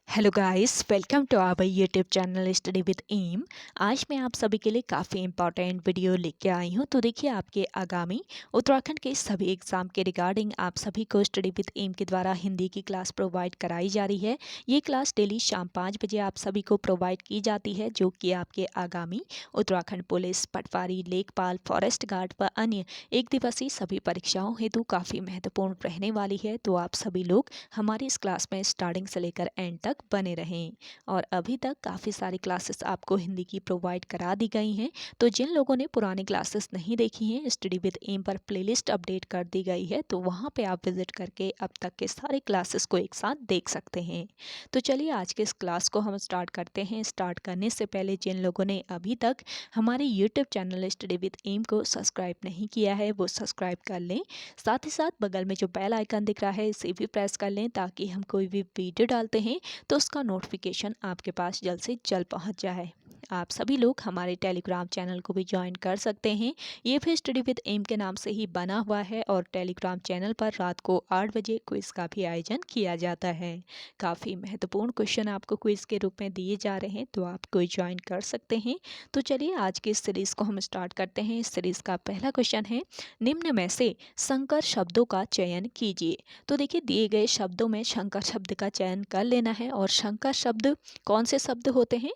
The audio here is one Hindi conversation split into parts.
Hello guys, welcome to our YouTube channel study with M. आज मैं आप सभी के लिए काफ़ी इंपॉर्टेंट वीडियो लेके आई हूँ। तो देखिए, आपके आगामी उत्तराखंड के सभी एग्ज़ाम के रिगार्डिंग आप सभी को स्टडी विद एम के द्वारा हिंदी की क्लास प्रोवाइड कराई जा रही है। ये क्लास डेली शाम 5 बजे आप सभी को प्रोवाइड की जाती है, जो कि आपके आगामी उत्तराखंड पुलिस, पटवारी, लेखपाल, फॉरेस्ट गार्ड व अन्य एक दिवसीय सभी परीक्षाओं हेतु काफ़ी महत्वपूर्ण रहने वाली है। तो आप सभी लोग हमारी इस क्लास में स्टार्टिंग से लेकर एंड तक बने रहें। और अभी तक काफ़ी सारी क्लासेस आपको हिंदी की प्रोवाइड करा दी गई हैं। तो जिन लोगों ने पुरानी क्लासेस नहीं देखी हैं, स्टडी विद एम पर प्लेलिस्ट अपडेट कर दी गई है, तो वहाँ पे आप विजिट करके अब तक के सारे क्लासेस को एक साथ देख सकते हैं। तो चलिए, आज के इस क्लास को हम स्टार्ट करते हैं। स्टार्ट करने से पहले जिन लोगों ने अभी तक हमारे YouTube channel study with M को सब्सक्राइब नहीं किया है, वो सब्सक्राइब कर लें। साथ ही साथ बगल में जो बेल आइकन दिख रहा है, इसे भी प्रेस कर लें, ताकि हम कोई भी वीडियो डालते हैं तो उसका नोटिफिकेशन आपके पास जल्द से जल्द पहुंच जाए। आप सभी लोग हमारे टेलीग्राम चैनल को भी ज्वाइन कर सकते हैं। ये भी स्टडी विद एम के नाम से ही बना हुआ है और टेलीग्राम चैनल पर रात को 8 बजे क्विज का भी आयोजन किया जाता है। काफ़ी महत्वपूर्ण क्वेश्चन आपको क्विज के रूप में दिए जा रहे हैं, तो आप कोई ज्वाइन कर सकते हैं। तो चलिए, आज की इस सीरीज़ को हम स्टार्ट करते हैं। इस सीरीज़ का पहला क्वेश्चन है, निम्न में से संकर शब्दों का चयन कीजिए। तो देखिए, दिए गए शब्दों में शंकर शब्द का चयन कर लेना है। और शंकर शब्द कौन से शब्द होते हैं?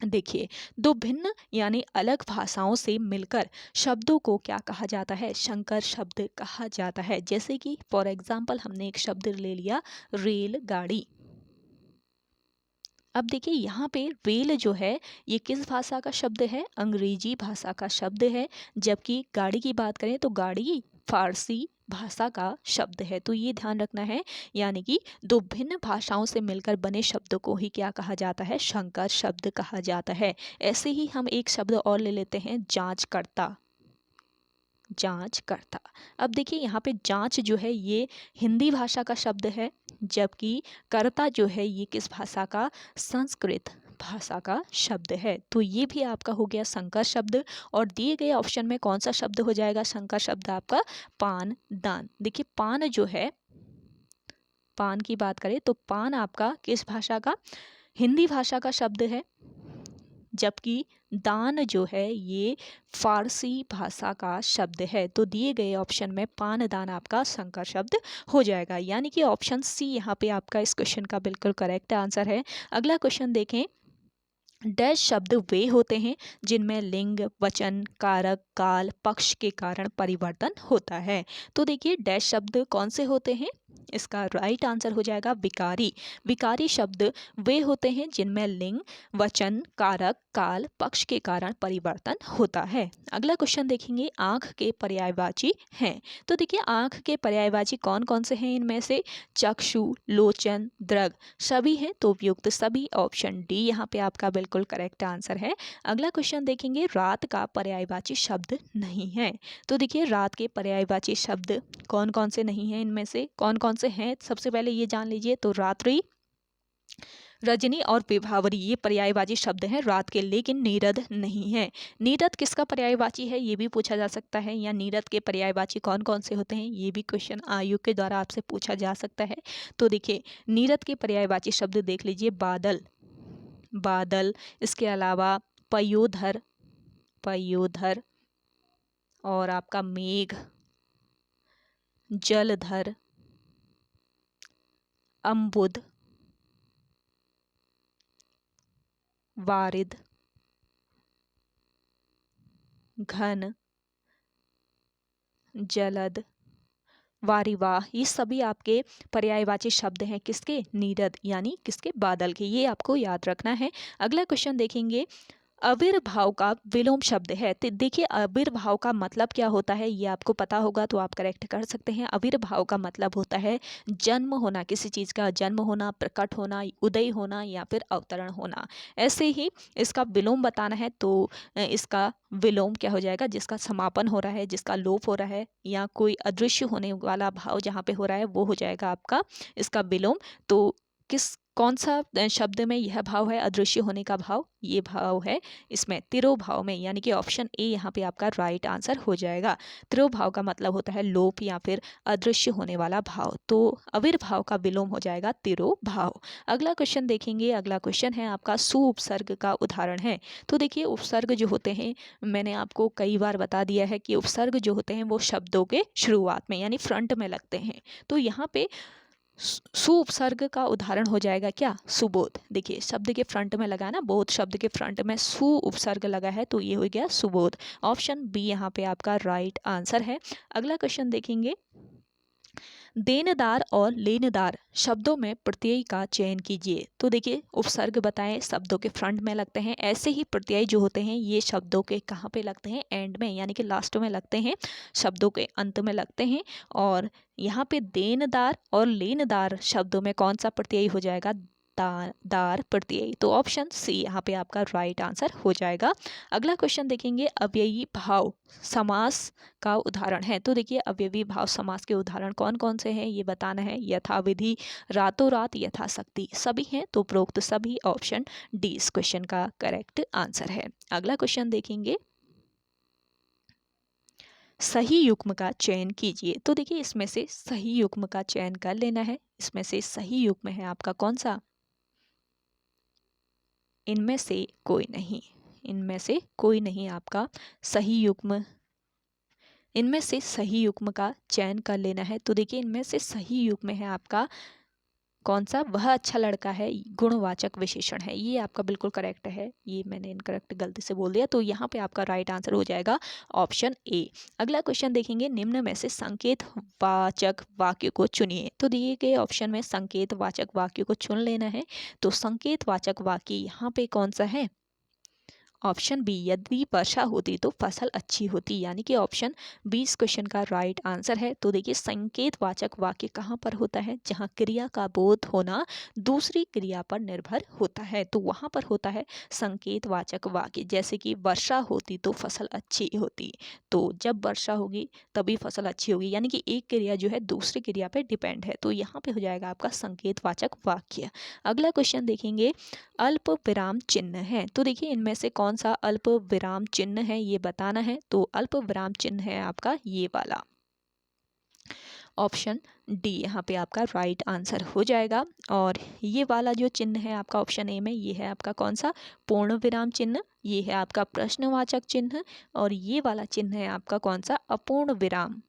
देखिए, दो भिन्न यानी अलग भाषाओं से मिलकर शब्दों को क्या कहा जाता है? शंकर शब्द कहा जाता है। जैसे कि फॉर एग्जाम्पल हमने एक शब्द ले लिया, रेलगाड़ी। अब देखिए, यहाँ पे रेल जो है ये किस भाषा का शब्द है? अंग्रेजी भाषा का शब्द है। जबकि गाड़ी की बात करें तो गाड़ी फारसी भाषा का शब्द है। तो ये ध्यान रखना है, यानी कि दो भिन्न भाषाओं से मिलकर बने शब्दों को ही क्या कहा जाता है? शंकर शब्द कहा जाता है। ऐसे ही हम एक शब्द और ले लेते हैं, जांचकर्ता। जांचकर्ता। अब देखिए, यहाँ पे जांच जो है ये हिंदी भाषा का शब्द है, जबकि कर्ता जो है ये किस भाषा का? संस्कृत भाषा का शब्द है। तो ये भी आपका हो गया संकर शब्द। और दिए गए ऑप्शन में कौन सा शब्द हो जाएगा संकर शब्द? आपका पान दान। देखिए, पान जो है, पान की बात करें तो पान आपका किस भाषा का? हिंदी भाषा का शब्द है। जबकि दान जो है ये फारसी भाषा का शब्द है। तो दिए गए ऑप्शन में पान दान आपका संकर शब्द हो जाएगा, यानी कि ऑप्शन सी यहाँ पे आपका इस क्वेश्चन का बिल्कुल करेक्ट आंसर है। अगला क्वेश्चन देखें, डैश शब्द वे होते हैं जिनमें लिंग, वचन, कारक, काल, पक्ष के कारण परिवर्तन होता है। तो देखिए, डैश शब्द कौन से होते हैं? इसका राइट आंसर हो जाएगा विकारी। विकारी शब्द वे होते हैं जिनमें लिंग, वचन, कारक, काल, पक्ष के कारण परिवर्तन होता है। अगला क्वेश्चन देखेंगे, आंख के पर्यायवाची हैं। तो देखिए, आंख के पर्यायवाची कौन कौन से हैं? इनमें से चक्षु, लोचन, दृग सभी हैं। तो उपयुक्त सभी, ऑप्शन डी यहाँ पे आपका बिल्कुल करेक्ट आंसर है। अगला क्वेश्चन देखेंगे, रात का पर्यायवाची शब्द नहीं है। तो देखिए, रात के पर्यायवाची शब्द कौन कौन से नहीं हैं? इनमें से कौन कौन से हैं? सबसे पहले ये जान लीजिए। तो रात्रि, रजनी और विभावरी ये पर्यायवाची शब्द हैं रात के, लेकिन नीरद नहीं है। नीरद किसका पर्यायवाची है? ये भी पूछा जा सकता है। या नीरद के पर्यायवाची कौन कौन से होते हैं? ये भी क्वेश्चन आयोग के द्वारा आपसे पूछा जा सकता है। तो देखिए, नीरद के पर्यायवाची शब्द देख लीजिए, बादल, बादल, इसके अलावा पयोधर, पयोधर, और आपका मेघ, जलधर, अम्बुद, वारिद, घन, जलद, वारिवाह, ये सभी आपके पर्यायवाची शब्द हैं। किसके? नीरद, यानी किसके? बादल के। ये आपको याद रखना है। अगला क्वेश्चन देखेंगे, आविर्भाव का विलोम शब्द है। तो देखिए, आविर्भाव का मतलब क्या होता है ये आपको पता होगा, तो आप करेक्ट कर सकते हैं। आविर्भाव का मतलब होता है जन्म होना, किसी चीज़ का जन्म होना, प्रकट होना, उदय होना या फिर अवतरण होना। ऐसे ही इसका विलोम बताना है, तो इसका विलोम क्या हो जाएगा? जिसका समापन हो रहा है, जिसका लोप हो रहा है, या कोई अदृश्य होने वाला भाव जहाँ पे हो रहा है, वो हो जाएगा आपका इसका विलोम। तो कौन सा शब्द में यह भाव है अदृश्य होने का भाव? ये भाव है इसमें तिरोभाव में, यानी कि ऑप्शन ए यहाँ पे आपका राइट आंसर हो जाएगा। तिरोभाव का मतलब होता है लोप या फिर अदृश्य होने वाला भाव, तो आविर्भाव का विलोम हो जाएगा तिरोभाव। अगला क्वेश्चन देखेंगे। अगला क्वेश्चन है आपका सुउपसर्ग का उदाहरण है। तो देखिए उपसर्ग जो होते हैं, मैंने आपको कई बार बता दिया है कि उपसर्ग जो होते हैं वो शब्दों के शुरुआत में यानी फ्रंट में लगते हैं। तो यहाँ पे सुउपसर्ग का उदाहरण हो जाएगा क्या? सुबोध। देखिए शब्द के फ्रंट में लगा ना, बोध शब्द के फ्रंट में सु उपसर्ग लगा है, तो ये हो गया सुबोध। ऑप्शन बी यहाँ पे आपका राइट आंसर है। अगला क्वेश्चन देखेंगे। देनदार और लेनदार शब्दों में प्रत्यय का चयन कीजिए। तो देखिए उपसर्ग बताएं शब्दों के फ्रंट में लगते हैं, ऐसे ही प्रत्यय जो होते हैं ये शब्दों के कहाँ पे लगते हैं? एंड में, यानी कि लास्ट में लगते हैं, शब्दों के अंत में लगते हैं। और यहाँ पे देनदार और लेनदार शब्दों में कौन सा प्रत्यय हो जाएगा? दार प्रत्यय। तो ऑप्शन सी यहाँ पे आपका राइट आंसर हो जाएगा। अगला क्वेश्चन देखेंगे। अव्ययी भाव समास का उदाहरण है। तो देखिए अव्ययी भाव समास के उदाहरण कौन कौन से हैं ये बताना है। यथाविधि, रातों रात, यथाशक्ति, सभी हैं तो उपरोक्त सभी। ऑप्शन डी इस क्वेश्चन का करेक्ट आंसर है। अगला क्वेश्चन देखेंगे। सही युग्म का चयन कीजिए। तो देखिए इसमें से सही युग्म का चयन कर लेना है। इसमें से सही युग्म है आपका कौन सा? इनमें से कोई नहीं, इनमें से कोई नहीं आपका सही युग्म। इनमें से सही युग्म का चयन कर लेना है। तो देखिए इनमें से सही युग्म है आपका कौन सा? वह अच्छा लड़का है, गुणवाचक विशेषण है। ये आपका बिल्कुल करेक्ट है, ये मैंने इनकरेक्ट गलती से बोल दिया, तो यहाँ पे आपका राइट आंसर हो जाएगा ऑप्शन ए। अगला क्वेश्चन देखेंगे। निम्न में से संकेत वाचक वाक्य को चुनिए। तो दिए गए ऑप्शन में संकेत वाचक वाक्य को चुन लेना है। तो संकेत वाचक वाक्य यहाँ पे कौन सा है? ऑप्शन बी, यदि वर्षा होती तो फसल अच्छी होती, यानी कि ऑप्शन बी इस क्वेश्चन का राइट आंसर है। तो देखिए संकेतवाचक वाक्य कहाँ पर होता है? जहाँ क्रिया का बोध होना दूसरी क्रिया पर निर्भर होता है, तो वहाँ पर होता है संकेतवाचक वाक्य। जैसे कि वर्षा होती तो फसल अच्छी होती, तो जब वर्षा होगी तभी फसल अच्छी होगी, यानी कि एक क्रिया जो है दूसरी क्रिया पर डिपेंड है, तो यहाँ पे हो जाएगा आपका संकेतवाचक वाक्य। अगला क्वेश्चन देखेंगे। अल्प विराम चिन्ह है। तो देखिए इनमें से कौन सा अल्प विराम चिन्ह है ये बताना है। तो अल्प विराम चिन्ह है आपका ये वाला, ऑप्शन डी यहाँ पे आपका राइट आंसर हो जाएगा। और ये वाला जो चिन्ह है आपका ऑप्शन ए में, ये है आपका कौन सा? पूर्ण विराम चिन्ह। ये है आपका प्रश्नवाचक चिन्ह। और ये वाला चिन्ह है आपका कौन सा? अपूर्ण विराम,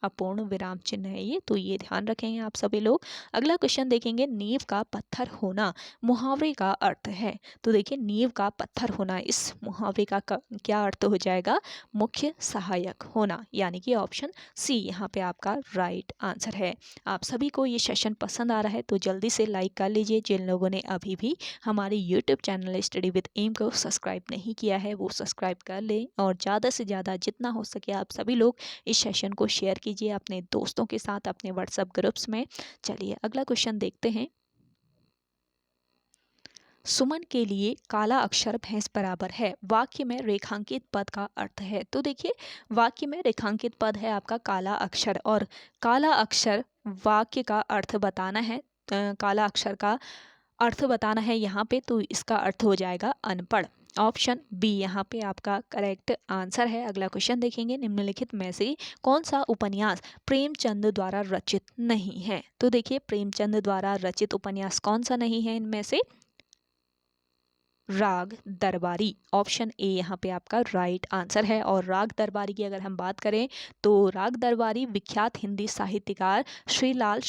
अपूर्ण विराम चिन्ह है ये, तो ये ध्यान रखेंगे आप सभी लोग। अगला क्वेश्चन देखेंगे। नींव का पत्थर होना मुहावरे का अर्थ है। तो देखिए नींव का पत्थर होना, इस मुहावरे का क्या अर्थ हो जाएगा? मुख्य सहायक होना, यानी कि ऑप्शन सी यहाँ पे आपका राइट आंसर है। आप सभी को ये सेशन पसंद आ रहा है तो जल्दी से लाइक कर लीजिए। जिन लोगों ने अभी भी हमारे YouTube channel study with M को सब्सक्राइब नहीं किया है वो सब्सक्राइब कर लें, और ज़्यादा से ज़्यादा जितना हो सके आप सभी लोग इस सेशन को शेयर कीजिए अपने दोस्तों के साथ, अपने व्हाट्सएप ग्रुप्स में। चलिए अगला क्वेश्चन देखते हैं। सुमन के लिए काला अक्षर भैंस बराबर है। वाक्य में रेखांकित पद का अर्थ है। तो देखिए वाक्य में रेखांकित पद है आपका काला अक्षर, और काला अक्षर वाक्य का अर्थ बताना है। काला अक्षर का अर्थ बताना है यहाँ पे, तो इसका अर्थ हो जाएगा अनपढ़। ऑप्शन बी यहाँ पे आपका करेक्ट आंसर है। अगला क्वेश्चन देखेंगे। निम्नलिखित में से कौन सा उपन्यास प्रेमचंद द्वारा रचित नहीं है? तो देखिए प्रेमचंद द्वारा रचित उपन्यास कौन सा नहीं है इनमें से? राग दरबारी, ऑप्शन ए यहाँ पे आपका राइट आंसर है। और राग दरबारी की अगर हम बात करें तो राग दरबारी विख्यात हिंदी साहित्यकार श्रीलाल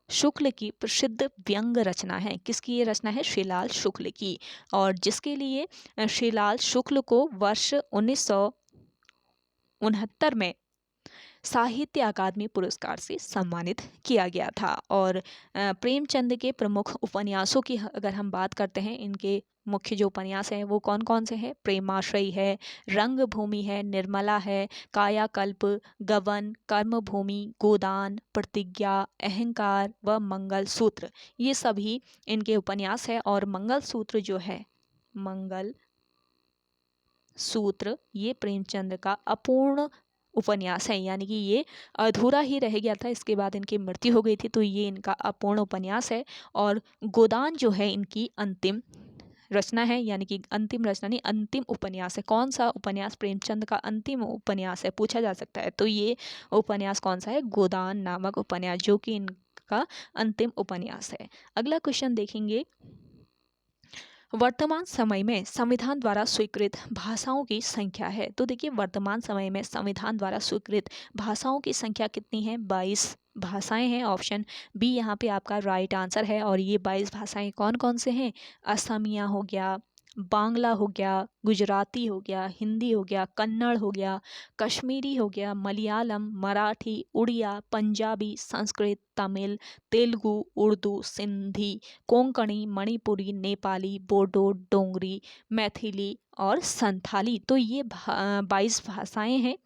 शुक्ल की प्रसिद्ध व्यंग रचना है। किसकी ये रचना है? श्रीलाल शुक्ल की, और जिसके लिए श्रीलाल शुक्ल को वर्ष 1969 में साहित्य अकादमी पुरस्कार से सम्मानित किया गया था। और प्रेमचंद के प्रमुख उपन्यासों की अगर हम बात करते हैं, इनके मुख्य जो उपन्यास हैं वो कौन कौन से हैं? प्रेमाश्रयी है, रंगभूमि है, निर्मला है, कायाकल्प, गबन, कर्मभूमि, गोदान, प्रतिज्ञा, अहंकार व मंगलसूत्र, ये सभी इनके उपन्यास है। और मंगलसूत्र जो है, मंगल सूत्र, ये प्रेमचंद का अपूर्ण उपन्यास है, यानी कि ये अधूरा ही रह गया था, इसके बाद इनकी मृत्यु हो गई थी, तो ये इनका अपूर्ण उपन्यास है। और गोदान जो है इनकी अंतिम रचना है, यानी कि अंतिम रचना नहीं, अंतिम उपन्यास है। कौन सा उपन्यास प्रेमचंद का अंतिम उपन्यास है, पूछा जा सकता है। तो ये उपन्यास कौन सा है? गोदान नामक उपन्यास, जो कि इनका अंतिम उपन्यास है। अगला क्वेश्चन देखेंगे, वर्तमान समय में संविधान द्वारा स्वीकृत भाषाओं की संख्या है। तो देखिए, वर्तमान समय में संविधान द्वारा स्वीकृत भाषाओं की संख्या कितनी है? 22 भाषाएं हैं। ऑप्शन बी यहाँ पे आपका राइट आंसर है। और ये 22 भाषाएं कौन कौन से हैं? असमिया हो गया, बांग्ला हो गया, गुजराती हो गया, हिंदी हो गया, कन्नड़ हो गया, कश्मीरी हो गया, मलयालम, मराठी, उड़िया, पंजाबी, संस्कृत, तमिल, तेलुगु, उर्दू, सिंधी, कोंकणी, मणिपुरी, नेपाली, बोडो, डोंगरी, मैथिली और संथाली। तो ये 22 भाषाएं हैं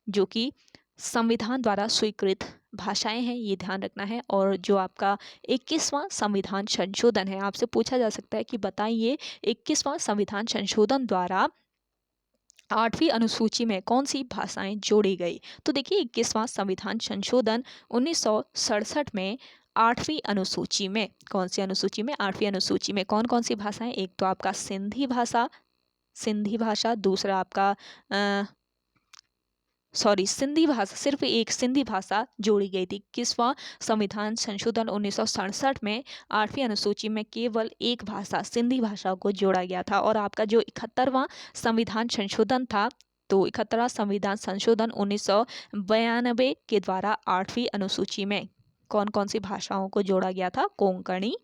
जो कि संविधान द्वारा स्वीकृत भाषाएं हैं, ये ध्यान रखना है। और जो आपका 21वां संविधान संशोधन है, आपसे पूछा जा सकता है कि बताइए 21वां संविधान संशोधन द्वारा 8वीं अनुसूची में कौन सी भाषाएं जोड़ी गई? तो देखिए, 21वां संविधान संशोधन 1967 में 8वीं अनुसूची में, कौन सी अनुसूची में? 8वीं अनुसूची में कौन कौन सी भाषाएं? एक तो आपका सिंधी भाषा, दूसरा आपका सिंधी भाषा, सिर्फ एक सिंधी भाषा जोड़ी गई थी। किसवां संविधान संशोधन 1967 में 8वीं अनुसूची में केवल एक भाषा, सिंधी भाषा को जोड़ा गया था। और आपका जो 71वां संविधान संशोधन था, तो 71वां संविधान संशोधन 1992 के द्वारा 8वीं अनुसूची में कौन कौन सी भाषाओं को जोड़ा गया था? कोंकणी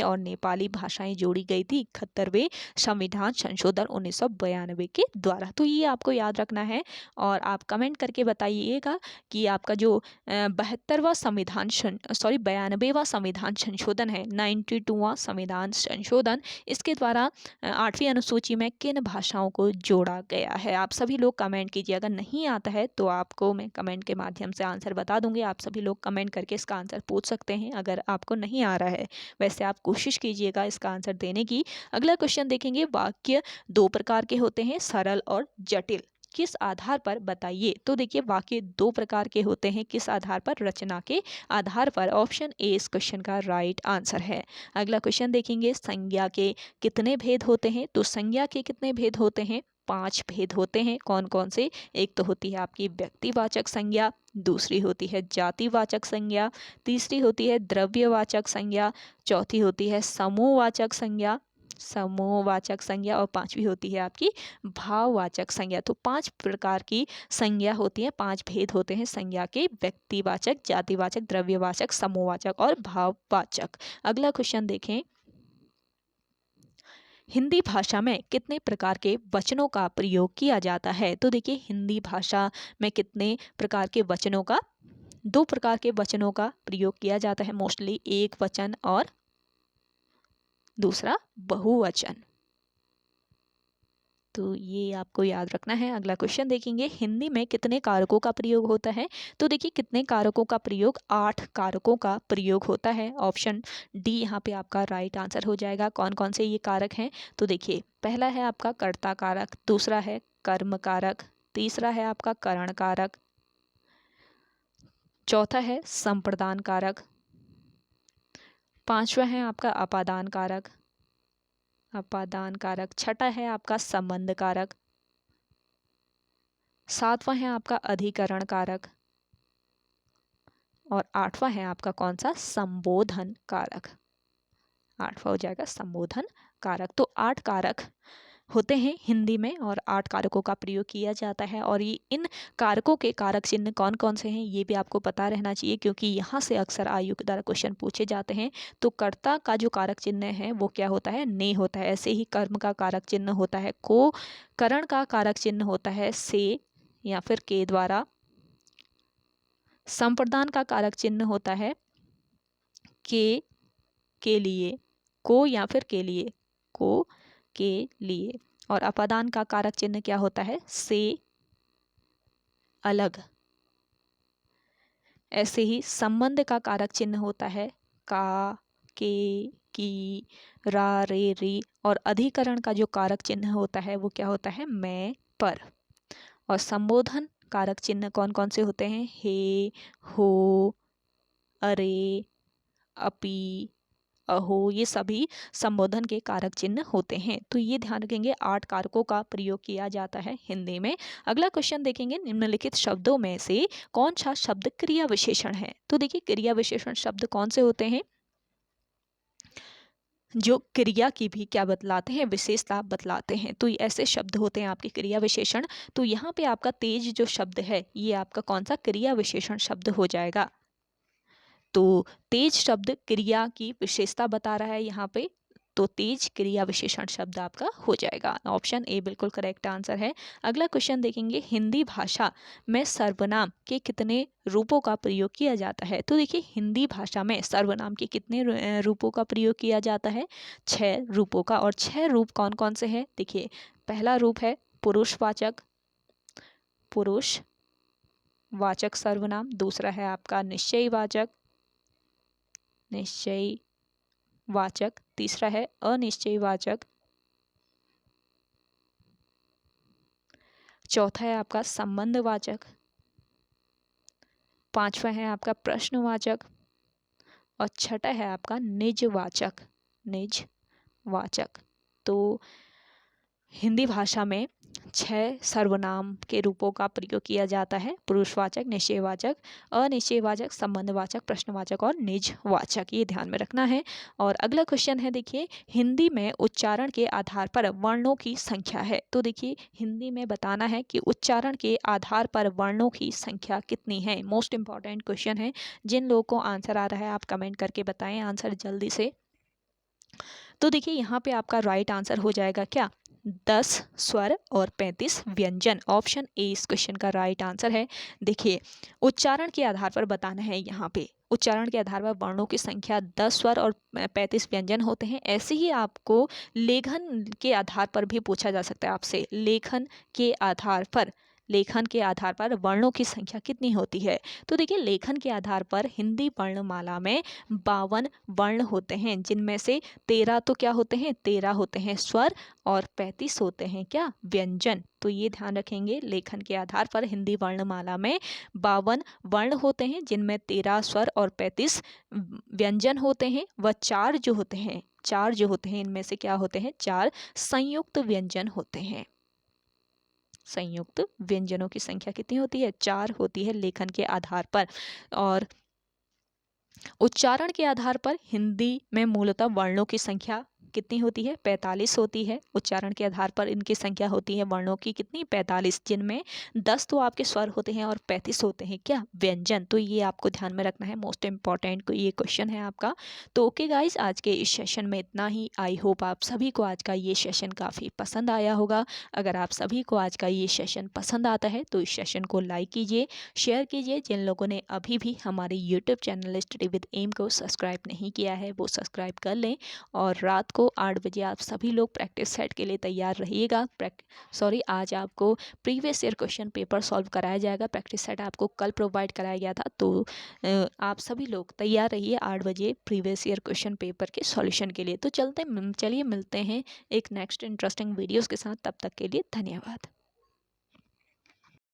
और नेपाली भाषाएं जोड़ी गई थी 71वें संविधान संशोधन 1992 के द्वारा। तो ये आपको याद रखना है। और आप कमेंट करके बताइएगा कि आपका जो 92वां संविधान संशोधन है, 92वां संविधान संशोधन, इसके द्वारा 8वीं अनुसूची में किन भाषाओं को जोड़ा गया है। आप सभी लोग कमेंट कीजिए। अगर नहीं आता है तो आपको मैं कमेंट के माध्यम से आंसर बता दूंगी। आप सभी लोग कमेंट करके इसका आंसर पूछ सकते हैं अगर आपको नहीं आ रहा है। वैसे आप कोशिश कीजिएगा इसका आंसर देने की। अगला क्वेश्चन देखेंगे, वाक्य 2 प्रकार के होते हैं, सरल और जटिल, किस आधार पर बताइए? तो देखिए, वाक्य 2 प्रकार के होते हैं, किस आधार पर? रचना के आधार पर। ऑप्शन ए इस क्वेश्चन का राइट आंसर है। अगला क्वेश्चन देखेंगे, संज्ञा के कितने भेद होते हैं? तो संज्ञा के कितने भेद होते हैं? 5 भेद होते हैं। कौन कौन से? एक तो होती है आपकी व्यक्तिवाचक संज्ञा, दूसरी होती है जातिवाचक संज्ञा, तीसरी होती है द्रव्यवाचक संज्ञा, चौथी होती है समूहवाचक संज्ञा और 5वीं होती है आपकी भाववाचक संज्ञा। तो 5 प्रकार की संज्ञा होती है, 5 भेद होते हैं संज्ञा के, व्यक्तिवाचक, जातिवाचक, द्रव्यवाचक, समूहवाचक और भाववाचक। अगला क्वेश्चन देखें, हिंदी भाषा में कितने प्रकार के वचनों का प्रयोग किया जाता है? तो देखिए, हिंदी भाषा में कितने प्रकार के वचनों का? 2 प्रकार के वचनों का प्रयोग किया जाता है मोस्टली, एक वचन और दूसरा बहुवचन। तो ये आपको याद रखना है। अगला क्वेश्चन देखेंगे, हिंदी में कितने कारकों का प्रयोग होता है? तो देखिए, कितने कारकों का प्रयोग? 8 कारकों का प्रयोग होता है। ऑप्शन डी यहाँ पे आपका राइट आंसर हो जाएगा। कौन कौन से ये कारक हैं? तो देखिए, पहला है आपका कर्ता कारक, दूसरा है कर्म कारक, तीसरा है आपका करण कारक, चौथा है संप्रदान कारक, पांचवा है आपका अपादान कारक, छठा है आपका संबंध कारक, सातवां है आपका अधिकरण कारक और 8वां है आपका कौन सा? संबोधन कारक। 8वां हो जाएगा संबोधन कारक। तो 8 कारक होते हैं हिंदी में और 8 कारकों का प्रयोग किया जाता है। और ये इन कारकों के कारक चिन्ह कौन कौन से हैं ये भी आपको पता रहना चाहिए, क्योंकि यहाँ से अक्सर आयु के द्वारा क्वेश्चन पूछे जाते हैं। तो कर्ता का जो कारक चिन्ह है वो क्या होता है? ने होता है। ऐसे ही कर्म का कारक चिन्ह होता है को, करण का कारक चिन्ह होता है से या फिर के द्वारा, संप्रदान का कारक चिन्ह होता है के लिए, को या फिर के लिए, को के लिए, और अपादान का कारक चिन्ह क्या होता है? से अलग। ऐसे ही संबंध का कारक चिन्ह होता है का, के, की, रा, रे, री और अधिकरण का जो कारक चिन्ह होता है वो क्या होता है, मैं, पर। और संबोधन कारक चिन्ह कौन कौन से होते हैं, हे, हो, अरे, अपि, अहो, ये सभी संबोधन के कारक चिन्ह होते हैं। तो ये ध्यान रखेंगे, 8 कारकों का प्रयोग किया जाता है हिंदी में। अगला क्वेश्चन देखेंगे, निम्नलिखित शब्दों में से कौन सा शब्द क्रिया विशेषण है। तो देखिए क्रिया विशेषण शब्द कौन से होते हैं, जो क्रिया की भी क्या बतलाते हैं, विशेषता बतलाते हैं। तो ऐसे शब्द होते हैं आपके क्रिया विशेषण। तो यहाँ पे आपका तेज जो शब्द है ये आपका कौन सा क्रिया विशेषण शब्द हो जाएगा। तो तेज शब्द क्रिया की विशेषता बता रहा है यहाँ पे, तो तेज क्रिया विशेषण शब्द आपका हो जाएगा। ऑप्शन ए बिल्कुल करेक्ट आंसर है। अगला क्वेश्चन देखेंगे, हिंदी भाषा में सर्वनाम के कितने रूपों का प्रयोग किया जाता है। तो देखिए हिंदी भाषा में सर्वनाम के कितने रूपों का प्रयोग किया जाता है, 6 रूपों का। और 6 रूप कौन कौन से हैं, देखिए पहला रूप है पुरुषवाचक, पुरुषवाचक सर्वनाम। दूसरा है आपका निश्चयवाचक, निश्चयवाचक। तीसरा है अनिश्चयवाचक। चौथा है आपका संबंधवाचक। पांचवा है आपका प्रश्नवाचक। और छठा है आपका निजवाचक, निजवाचक। तो हिंदी भाषा में 6 सर्वनाम के रूपों का प्रयोग किया जाता है, पुरुषवाचक, निश्चयवाचक, अनिश्चयवाचक, संबंधवाचक, प्रश्नवाचक और निजवाचक। ये ध्यान में रखना है। और अगला क्वेश्चन है, देखिए हिंदी में उच्चारण के आधार पर वर्णों की संख्या है। तो देखिए हिंदी में बताना है कि उच्चारण के आधार पर वर्णों की संख्या कितनी है। मोस्ट इंपॉर्टेंट क्वेश्चन है। जिन लोगों को आंसर आ रहा है आप कमेंट करके बताएं आंसर जल्दी से। तो देखिए यहाँ पे आपका राइट आंसर हो जाएगा क्या, 10 स्वर और 35 व्यंजन। ऑप्शन ए इस क्वेश्चन का राइट आंसर है। देखिए उच्चारण के आधार पर बताना है, यहाँ पे उच्चारण के आधार पर वर्णों की संख्या 10 स्वर और 35 व्यंजन होते हैं। ऐसे ही आपको लेखन के आधार पर भी पूछा जा सकता है आपसे, लेखन के आधार पर वर्णों की संख्या कितनी होती है। तो देखिए लेखन के आधार पर हिंदी वर्णमाला में 52 वर्ण होते हैं, जिनमें से 13 तो क्या होते हैं, 13 होते हैं स्वर और 35 होते हैं क्या, व्यंजन। तो ये ध्यान रखेंगे, लेखन के आधार पर हिंदी वर्णमाला में 52 वर्ण होते हैं, जिनमें 13 स्वर और 35 व्यंजन होते हैं। व 4 जो होते हैं इनमें से क्या होते हैं, 4 संयुक्त व्यंजन होते हैं। संयुक्त व्यंजनों की संख्या कितनी होती है, 4 होती है लेखन के आधार पर। और उच्चारण के आधार पर हिंदी में मूलतः वर्णों की संख्या कितनी होती है, 45 होती है। उच्चारण के आधार पर इनकी संख्या होती है वर्णों की कितनी, 45, जिनमें 10 तो आपके स्वर होते हैं और 35 होते हैं क्या, व्यंजन। तो ये आपको ध्यान में रखना है, मोस्ट इंपॉर्टेंट ये क्वेश्चन है आपका। तो ओके गाइज, आज के इस सेशन में इतना ही। आई होप आप सभी को आज का ये सेशन काफ़ी पसंद आया होगा। अगर आप सभी को आज का ये सेशन पसंद आता है तो इस सेशन को लाइक कीजिए, शेयर कीजिए। जिन लोगों ने अभी भी हमारे YouTube channel study with M को सब्सक्राइब नहीं किया है वो सब्सक्राइब कर लें। और रात को 8 बजे आप सभी लोग प्रैक्टिस सेट के लिए तैयार रहिएगा। आज आपको previous year question paper solve कराया जाएगा। प्रैक्टिस सेट आपको कल प्रोवाइड कराया गया था, तो आप सभी लोग तैयार रहिए 8 बजे प्रीवियस ईयर क्वेश्चन पेपर के सॉल्यूशन के लिए। तो चलिए मिलते हैं एक नेक्स्ट इंटरेस्टिंग वीडियोज़ के साथ। तब तक के लिए धन्यवाद।